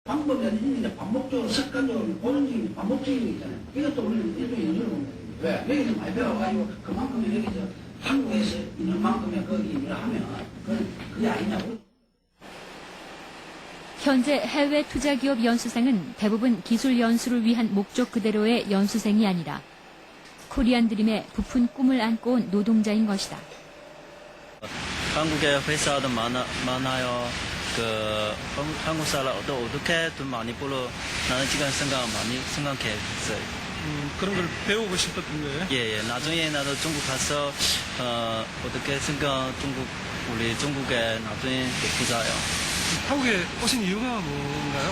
방법이 아니면 반복적으로 습관적으로 고정적인 반복적인 거 있잖아요. 이것도 우리는 일종의 연주를 본 거예요. 왜? 여기서 많이 배워가지고 그만큼 여기서 한국에서 있는 만큼의 거기 일을 하면 그게 아니냐고. 현재 해외 투자기업 연수생은 대부분 기술 연수를 위한 목적 그대로의 연수생이 아니라 코리안 드림의 부푼 꿈을 안고 온 노동자인 것이다. 한국에 회사도 많아요. 한국 사람도 어떻게 돈 많이 벌어 나는 지금 많이 생각했어요. 그런 걸 배우고 싶었던 거예요? 예. 나중에 나도 중국 가서 어떻게 우리 중국에 나중에 부자요. 한국에 오신 이유가 뭔가요?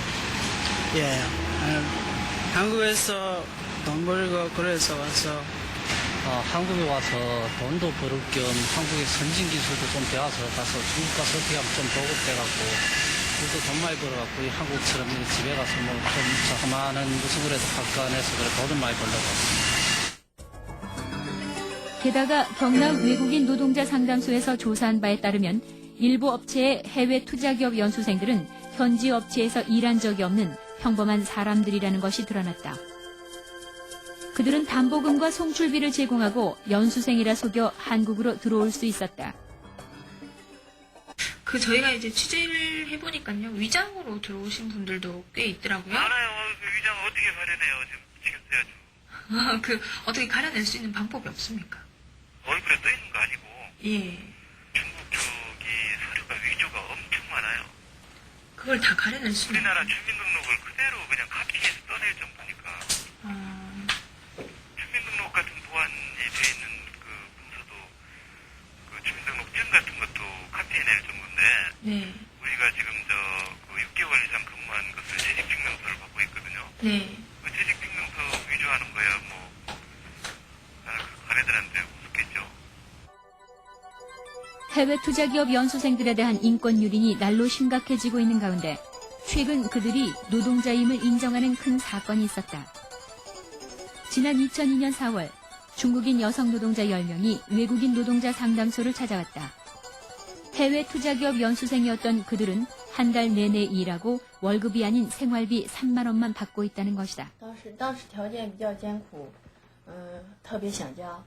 예, 한국에서 돈 벌고 그래서 와서 한국에 와서 돈도 벌을 겸 한국의 선진 기술도 좀 배워서 가서 중국 가서 어떻게 하면 좀 보급돼갖고 그래서 돈 많이 벌어갖고 이 한국처럼 집에 가서 뭐 좀 자그마한 무슨 그래도 학관에서 그래 돈을 많이 벌려고. 게다가 경남 외국인 노동자 상담소에서 조사한 바에 따르면 일부 업체의 해외 투자기업 연수생들은 현지 업체에서 일한 적이 없는 평범한 사람들이라는 것이 드러났다. 그들은 담보금과 송출비를 제공하고 연수생이라 속여 한국으로 들어올 수 있었다. 저희가 이제 취재를 해보니까요, 위장으로 들어오신 분들도 꽤 있더라고요. 알아요. 그 위장 어떻게 가려내요? 지금 지켰어야죠. 어떻게 가려낼 수 있는 방법이 없습니까? 얼굴에 떠 있는 거 아니고 예. 중국 쪽이 서류가 위조가 엄청 많아요. 그걸 다 가려낼 수 있는. 우리나라 주민등록을 그대로 그냥 카피해서 떠낼 정도니까. 주민등록 같은 보안이 돼 있는 그 문서도 그 주민등록증 같은 것도 카피해낼 정도인데. 네. 우리가 지금 그 6개월 이상 근무한 것을 재직증명서를 받고 있거든요. 네. 그 재직증명서 위조하는 거야 뭐 가래들한테 우습겠죠. 해외 투자기업 연수생들에 대한 인권 유린이 날로 심각해지고 있는 가운데 최근 그들이 노동자임을 인정하는 큰 사건이 있었다. 지난 2002년 4월 중국인 여성 노동자 10명이 외국인 노동자 상담소를 찾아왔다. 해외 투자기업 연수생이었던 그들은 한 달 내내 일하고 월급이 아닌 생활비 3만 원만 받고 있다는 것이다. 当时条件比较艰苦，特别想家。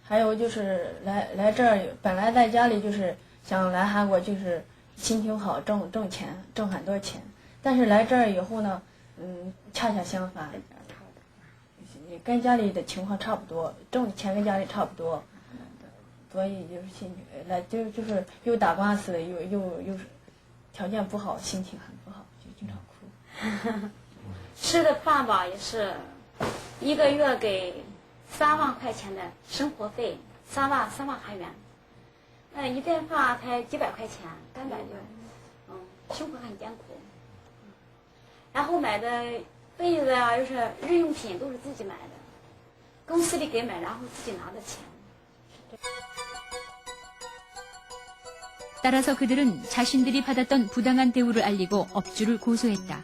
还有就是来这儿，本来在家里就是想来韩国，就是心情好，挣钱，挣很多钱。但是来这儿以后呢，恰恰相反，跟家里的情况差不多，挣的钱跟家里差不多，所以就是就是又打官司，又条件不好，心情很不好，就经常哭。吃的饭吧也是一个月给3万块钱的生活费，3万韩元，一顿饭才几百块钱，根本就，生活很艰苦。然后买的被子啊，又是日用品都是自己买的，公司里给买，然后自己拿的钱。 따라서 그들은 자신들이 받았던 부당한 대우를 알리고 업주를 고소했다.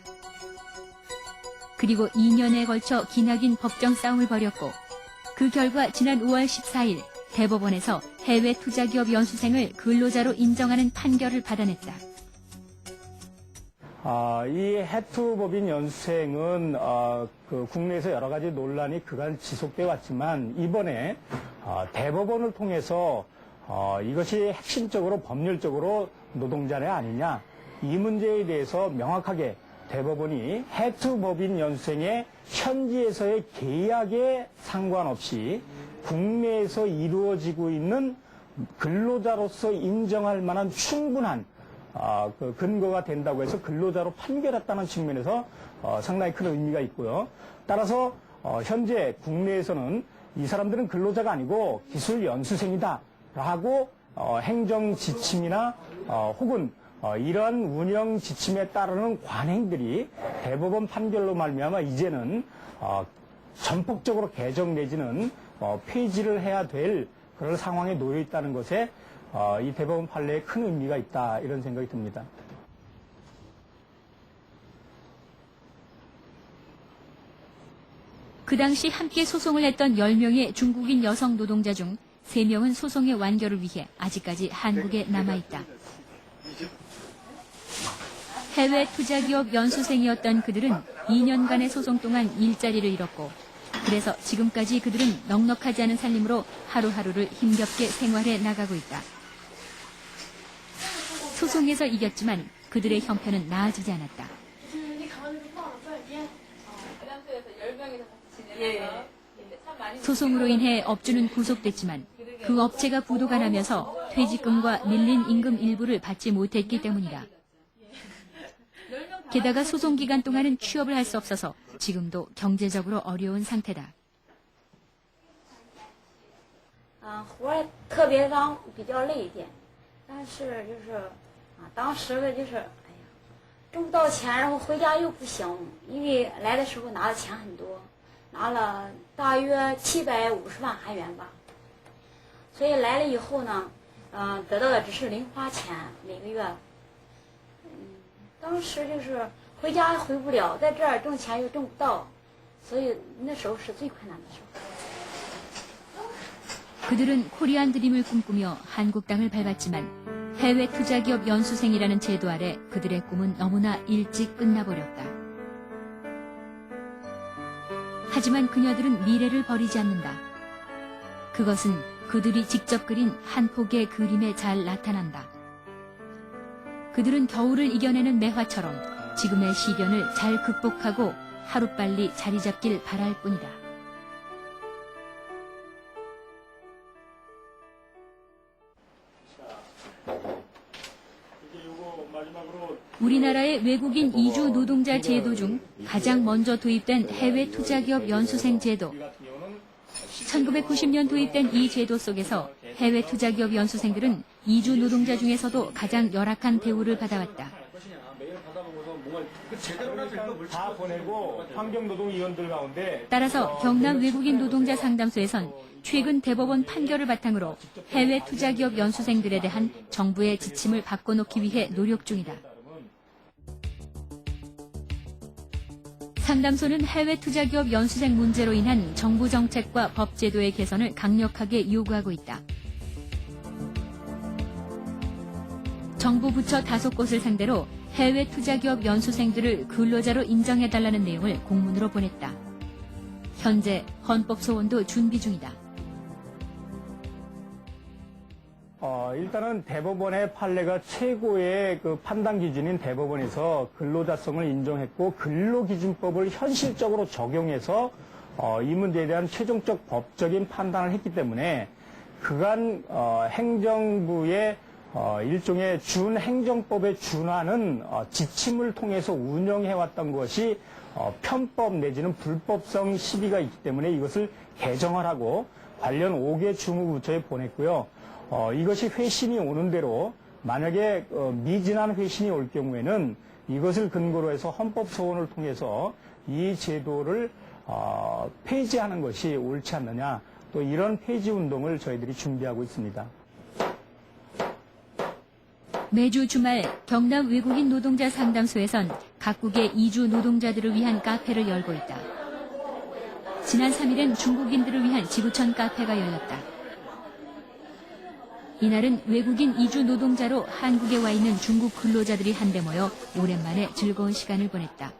그리고 2년에 걸쳐 기나긴 법정 싸움을 벌였고 그 결과 지난 5월 14일 대법원에서 해외 투자기업 연수생을 근로자로 인정하는 판결을 받아냈다. 이 해투법인 연수생은 그 국내에서 여러 가지 논란이 그간 지속돼 왔지만 이번에 대법원을 통해서 이것이 핵심적으로 법률적으로 노동자네 아니냐 이 문제에 대해서 명확하게 대법원이 해투법인 연수생의 현지에서의 계약에 상관없이 국내에서 이루어지고 있는 근로자로서 인정할 만한 충분한 그 근거가 된다고 해서 근로자로 판결했다는 측면에서 상당히 큰 의미가 있고요. 따라서 현재 국내에서는 이 사람들은 근로자가 아니고 기술 연수생이다 라고 행정 지침이나 혹은 이러한 운영 지침에 따르는 관행들이 대법원 판결로 말미암아 이제는 전폭적으로 개정 내지는 폐지를 해야 될 그런 상황에 놓여 있다는 것에 이 대법원 판례에 큰 의미가 있다 이런 생각이 듭니다. 그 당시 함께 소송을 했던 10명의 중국인 여성 노동자 중 3명은 소송의 완결을 위해 아직까지 한국에 남아있다. 해외 투자기업 연수생이었던 그들은 2년간의 소송 동안 일자리를 잃었고 그래서 지금까지 그들은 넉넉하지 않은 살림으로 하루하루를 힘겹게 생활해 나가고 있다. 소송에서 이겼지만 그들의 형편은 나아지지 않았다. 소송으로 인해 업주는 구속됐지만 그 업체가 부도가 나면서 퇴직금과 밀린 임금 일부를 받지 못했기 때문이다. 게다가 소송 기간 동안은 취업을 할 수 없어서 지금도 경제적으로 어려운 상태다. 活特别脏，比较累一点，但是当时的哎呀，挣不到钱，然后回家又不行，因为来的时候拿的钱很多，拿了大约750万韩元吧，所以来了以后呢，得到的只是零花钱，每个月，当时回家回不了，在这儿挣钱又挣不到，所以那时候是最困难的时候。 그들은 코리안 드림을 꿈꾸며 한국 땅을 밟았지만 해외 투자기업 연수생이라는 제도 아래 그들의 꿈은 너무나 일찍 끝나버렸다. 하지만 그녀들은 미래를 버리지 않는다. 그것은 그들이 직접 그린 한 폭의 그림에 잘 나타난다. 그들은 겨울을 이겨내는 매화처럼 지금의 시련을 잘 극복하고 하루빨리 자리 잡길 바랄 뿐이다. 우리나라의 외국인 이주 노동자 제도 중 가장 먼저 도입된 해외 투자기업 연수생 제도. 1990년 도입된 이 제도 속에서 해외 투자기업 연수생들은 이주 노동자 중에서도 가장 열악한 대우를 받아왔다. 다 보내고 환경노동위원들 가운데 따라서 경남 외국인 노동자 상담소에선 최근 대법원 판결을 바탕으로 해외 투자기업 연수생들에 대한 정부의 지침을 바꿔놓기 위해 노력 중이다. 상담소는 해외 투자기업 연수생 문제로 인한 정부 정책과 법 제도의 개선을 강력하게 요구하고 있다. 정부 부처 5곳을 상대로 해외 투자기업 연수생들을 근로자로 인정해달라는 내용을 공문으로 보냈다. 현재 헌법소원도 준비 중이다. 일단은 대법원의 판례가 최고의 그 판단 기준인 대법원에서 근로자성을 인정했고 근로기준법을 현실적으로 적용해서 이 문제에 대한 최종적 법적인 판단을 했기 때문에 그간 행정부의 일종의 준행정법에 준하는 지침을 통해서 운영해왔던 것이 편법 내지는 불법성 시비가 있기 때문에 이것을 개정을 하고 관련 5개 주무부처에 보냈고요. 이것이 회신이 오는 대로 만약에 미진한 회신이 올 경우에는 이것을 근거로 해서 헌법 소원을 통해서 이 제도를 폐지하는 것이 옳지 않느냐, 또 이런 폐지 운동을 저희들이 준비하고 있습니다. 매주 주말 경남 외국인 노동자 상담소에선 각국의 이주 노동자들을 위한 카페를 열고 있다. 지난 3일엔 중국인들을 위한 지구촌 카페가 열렸다. 이날은 외국인 이주 노동자로 한국에 와 있는 중국 근로자들이 한데 모여 오랜만에 즐거운 시간을 보냈다.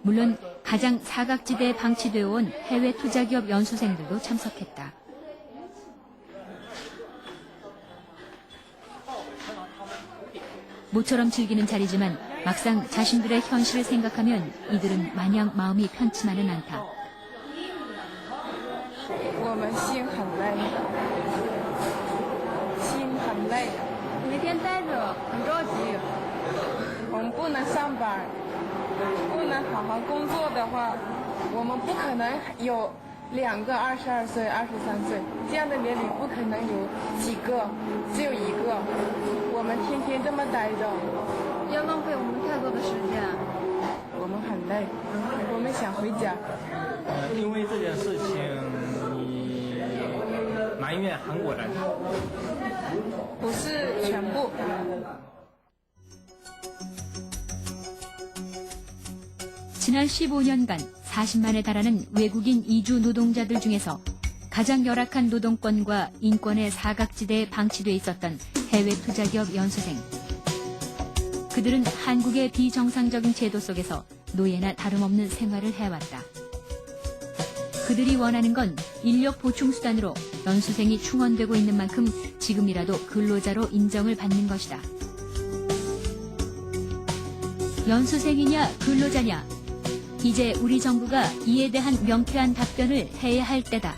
물론 가장 사각지대에 방치되어 온 해외 투자기업 연수생들도 참석했다. 모처럼 즐기는 자리지만 막상 자신들의 현실을 생각하면 이들은 마냥 마음이 편치만은 않다. 我们心很累，心很累，每天待着很着急。我们不能上班，不能好好工作的话，我们不可能有2个22岁、23岁这样的年龄，不可能有几个，只有一个。我们天天这么待着，要浪费我们太多的时间。我们很累，我们想回家。因为这件事情，你埋怨韩国人？不是全部。 지난 15년간 40만에 달하는 외국인 이주 노동자들 중에서 가장 열악한 노동권과 인권의 사각지대에 방치돼 있었던 해외 투자기업 연수생. 그들은 한국의 비정상적인 제도 속에서 노예나 다름없는 생활을 해왔다. 그들이 원하는 건 인력 보충 수단으로 연수생이 충원되고 있는 만큼 지금이라도 근로자로 인정을 받는 것이다. 연수생이냐 근로자냐, 이제 우리 정부가 이에 대한 명쾌한 답변을 해야 할 때다.